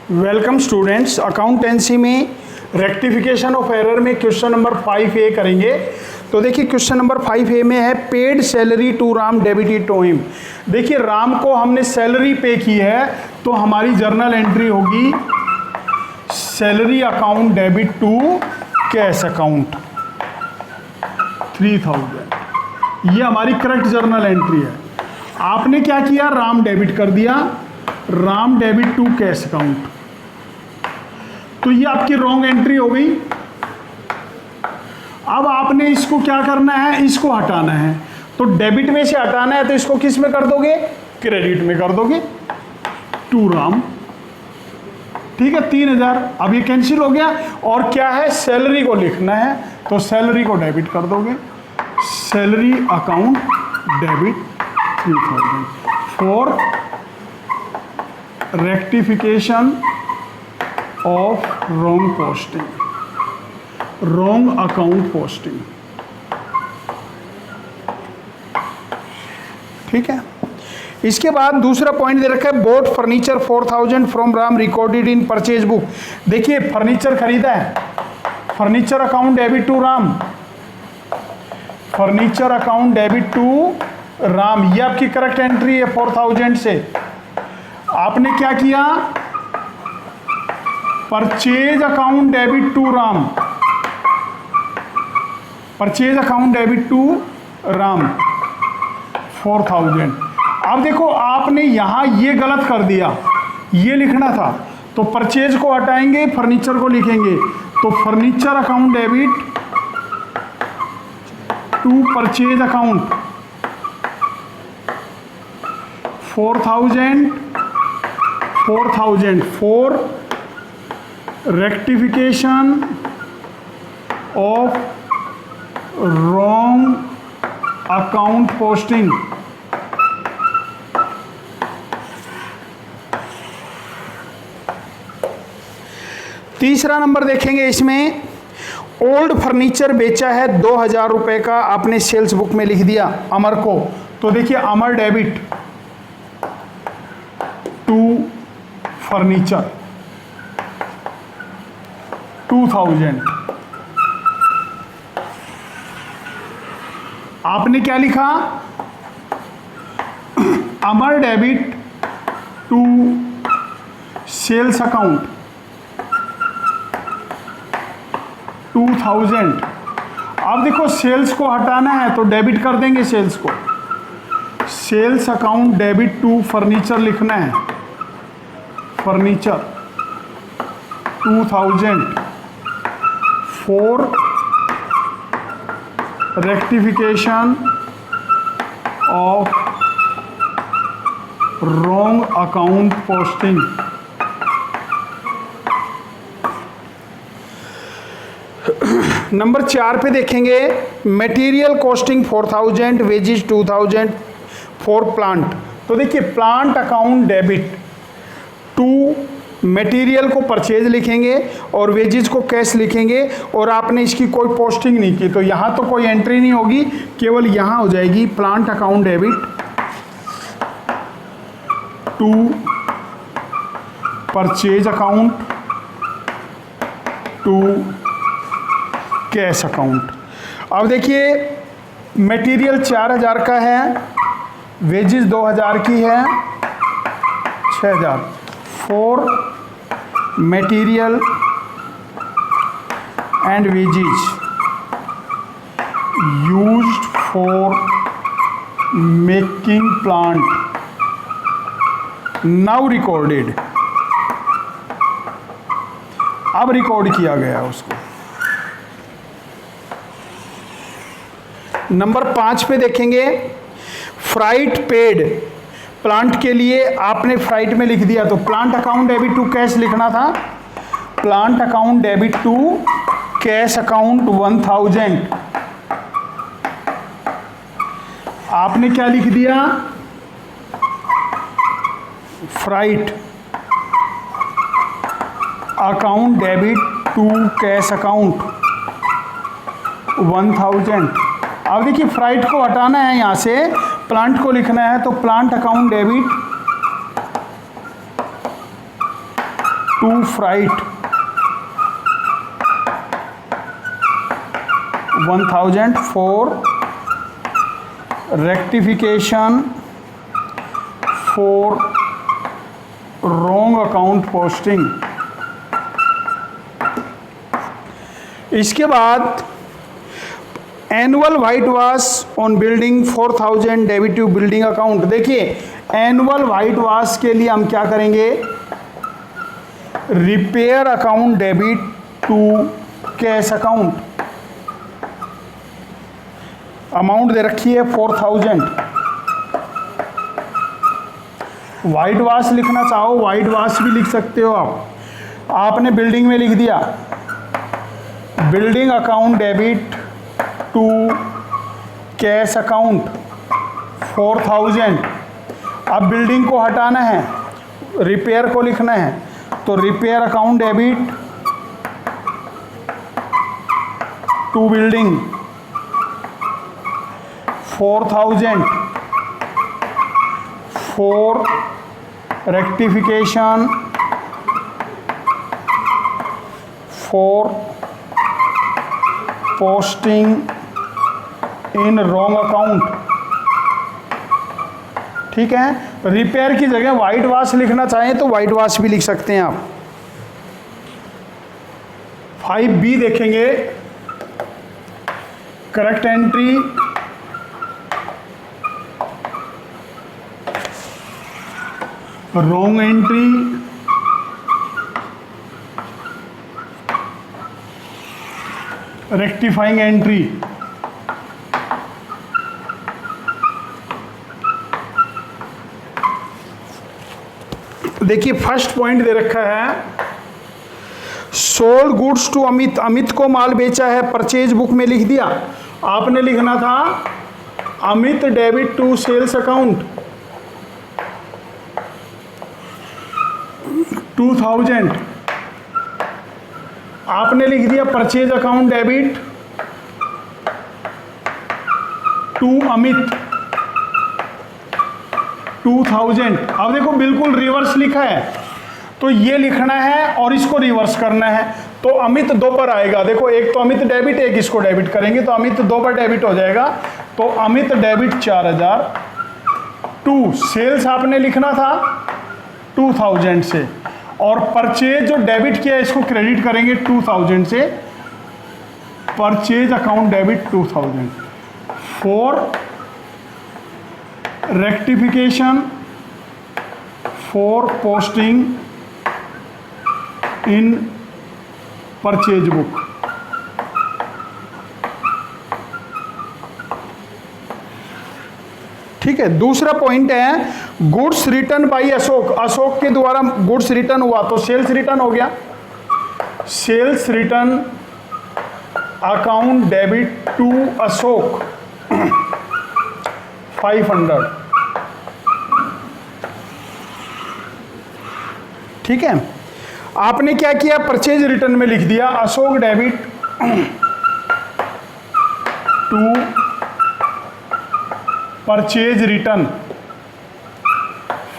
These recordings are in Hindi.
वेलकम स्टूडेंट्स, अकाउंटेंसी में रेक्टिफिकेशन ऑफ एरर में क्वेश्चन नंबर 5A करेंगे। तो देखिए क्वेश्चन नंबर 5A में है paid salary to Ram debited to him. देखिए राम को हमने सैलरी पे की है तो हमारी जर्नल एंट्री होगी salary account debit to cash account 3000। ये हमारी करेक्ट जर्नल एंट्री है। आपने क्या किया, राम डेबिट कर दिया, Ram debit to cash account, तो ये आपकी रॉन्ग एंट्री हो गई। अब आपने इसको क्या करना है, इसको हटाना है। तो डेबिट में से हटाना है तो इसको किस में कर दोगे, क्रेडिट में कर दोगे, टू राम। ठीक है, 3000। अब ये कैंसिल हो गया और क्या है, सैलरी को लिखना है तो सैलरी को डेबिट कर दोगे, salary account debit 3000 for rectification of wrong posting, wrong account posting. ठीक है, इसके बाद दूसरा पॉइंट दे रखा है bought furniture 4000 from Ram recorded in purchase book. देखिए फर्नीचर खरीदा है, furniture account debit to Ram, furniture account debit to Ram. ये आपकी करेक्ट एंट्री है 4000 से। आपने क्या किया, purchase account debit to Ram, purchase account debit to Ram 4000। अब देखो आपने यहां ये गलत कर दिया, ये लिखना था तो परचेज को हटाएंगे, फर्नीचर को लिखेंगे, तो furniture account debit to purchase account 4000 for rectification of wrong account posting. तीसरा नंबर देखेंगे, इसमें ओल्ड फर्नीचर बेचा है 2000 रुपए का, आपने सेल्स बुक में लिख दिया अमर को। तो देखिए अमर डेबिट टू फर्नीचर 2000। आपने क्या लिखा, अमर डेबिट टू सेल्स अकाउंट 2000। अब देखो सेल्स को हटाना है तो डेबिट कर देंगे सेल्स को, sales account debit to furniture लिखना है, furniture 2000 for rectification of wrong account posting. Number 4 पे देखेंगे material costing 4000, wages 2000 for plant. तो देखिए plant account debit to material को परचेज लिखेंगे और वेजेस को कैश लिखेंगे, और आपने इसकी कोई पोस्टिंग नहीं की तो यहाँ तो कोई एंट्री नहीं होगी, केवल यहाँ हो जाएगी plant account debit to purchase account to cash account. अब देखिए मटेरियल 4000 का है, वेजेस 2000 की है, 6000 for material and wages used for making plant now recorded. अब रिकॉर्ड किया गया उसको। नंबर 5 पे देखेंगे फ्राइट पेड, प्लांट के लिए आपने फ्राइट में लिख दिया तो plant account debit to cash लिखना था, plant account debit to cash account 1000। आपने क्या लिख दिया, freight account debit to cash account 1000। अब देखिए फ्राइट को हटाना है, यहाँ से प्लांट को लिखना है तो plant account debit to freight 1000 for rectification for wrong account posting. इसके बाद annual white wash on building 4000 debit to building account. देखिए एनुअल वाइट वॉश के लिए हम क्या करेंगे, repair account debit to cash account. Amount दे रखी है 4000। वाइट वॉश लिखना चाहो वाइट वॉश भी लिख सकते हो आप। आपने बिल्डिंग में लिख दिया building account debit to cash account 4000। अब बिल्डिंग को हटाना है, रिपेयर को लिखना है, तो repair account debit to building 4000 for rectification for posting in wrong account. ठीक है, रिपेयर की जगह वाइट वॉश लिखना चाहें तो वाइट वॉश भी लिख सकते हैं आप। 5B देखेंगे, correct entry wrong entry rectifying entry. देखिए फर्स्ट पॉइंट दे रखा है sold goods to Amit. Amit को माल बेचा है, परचेज बुक में लिख दिया। आपने लिखना था Amit debit to sales account 2000। आपने लिख दिया purchase account debit to Amit 2000। अब देखो बिल्कुल रिवर्स लिखा है, तो ये लिखना है और इसको रिवर्स करना है। तो अमित 2 पर आएगा। देखो एक तो अमित डेबिट, एक इसको डेबिट करेंगे तो अमित 2 पर डेबिट हो जाएगा। तो अमित डेबिट 4000 टू सेल्स आपने लिखना था 2000 से, और परचेज जो डेबिट किया इसको क्रेडिट करेंगे 2000 से। Purchase account debit 2000 for rectification for posting in purchase book. ठीक है, दूसरा पॉइंट है goods return by Ashok. Ashok के द्वारा गुड्स रिटर्न हुआ तो सेल्स रिटर्न हो गया। Sales return account debit to Ashok 500। ठीक है, आपने क्या किया, परचेज रिटर्न में लिख दिया Ashok debit to purchase return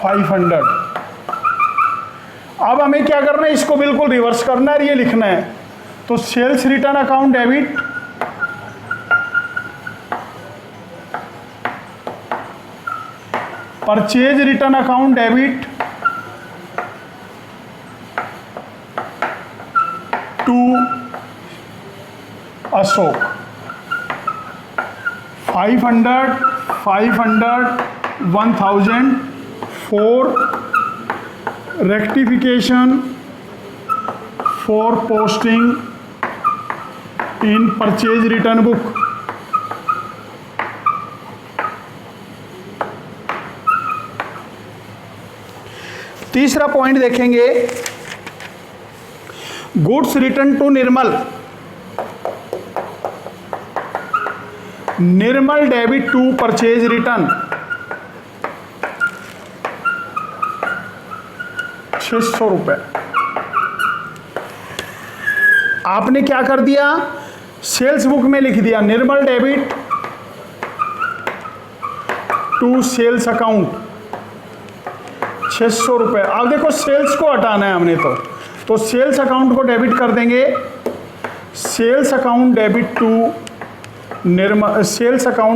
500। अब हमें क्या करना है, इसको बिल्कुल रिवर्स करना है, ये लिखना है। तो sales return account debit purchase return account debit to Ashok 500 1000 for rectification for posting in purchase return book. तीसरा पॉइंट देखेंगे goods return to Nirmal. Nirmal debit to purchase return 600 रुपए। आपने क्या कर दिया, सेल्स बुक में लिख दिया निर्मल डेबिट टू सेल्स अकाउंट 600 रुपए। अब देखो सेल्स को हटाना है हमने, तो तो सेल्स अकाउंट को डेबिट कर देंगे, sales account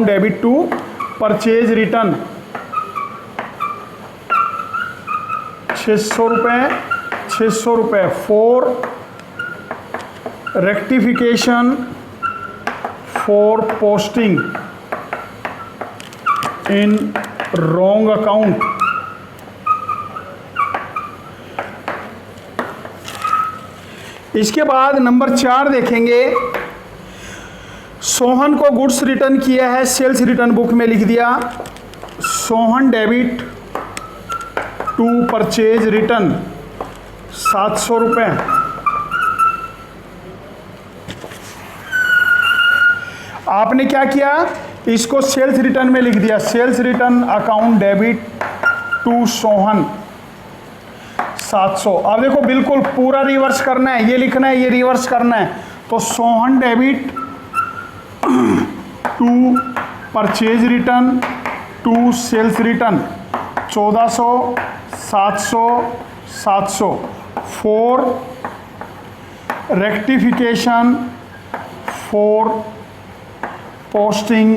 debit to purchase return 600 रुपये for rectification for posting in wrong account. इसके बाद नंबर 4 देखेंगे, सोहन को गुड्स रिटर्न किया है, सेल्स रिटर्न बुक में लिख दिया, Sohan debit to purchase return 700 रुपये। आपने क्या किया, इसको सेल्स रिटर्न में लिख दिया, sales return account debit to Sohan 700। अब देखो बिल्कुल पूरा रिवर्स करना है, ये लिखना है, ये रिवर्स करना है। तो Sohan debit to purchase return to sales return 1400 700 700 for rectification for posting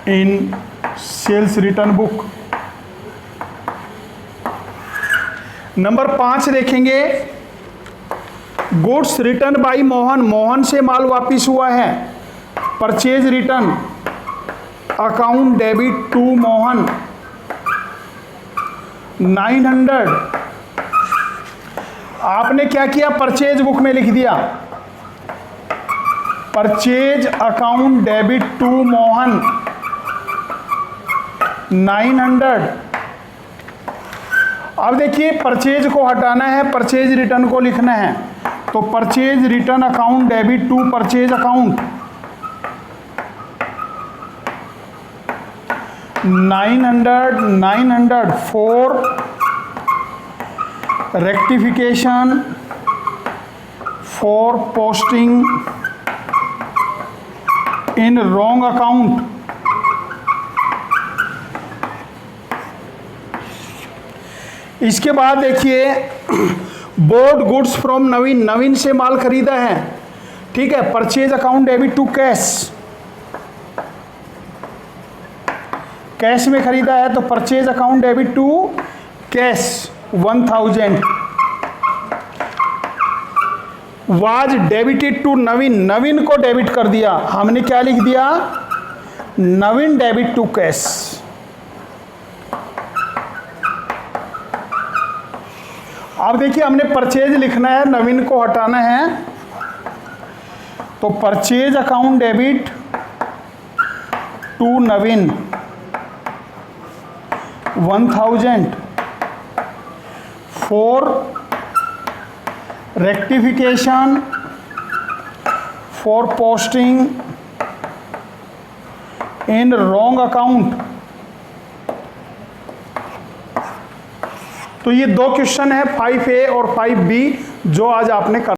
in sales return book. Number 5 देखेंगे, goods return by Mohan, Mohan से माल वापिस हुआ है, purchase return account debit to Mohan 900। आपने क्या किया, परचेज बुक में लिख दिया, purchase account debit to Mohan 900। अब देखिए परचेज को हटाना है, परचेज रिटर्न को लिखना है, तो purchase return account debit to purchase account 900 for rectification for posting in wrong account. इसके बाद देखिए, bought goods from Naveen, Naveen से माल खरीदा है, ठीक है, purchase account debit to cash, cash में खरीदा है तो purchase account debit to cash 1000 was debited to Naveen, Naveen को डेबिट कर दिया, हमने क्या लिख दिया, नवीन डेबिट टू कैश। अब देखिए हमने परचेज लिखना है, नवीन को हटाना है, तो purchase account debit to Naveen 1000 for rectification for posting in wrong account. तो ये 2 क्वेश्चन है 5A और 5B जो आज आपने कर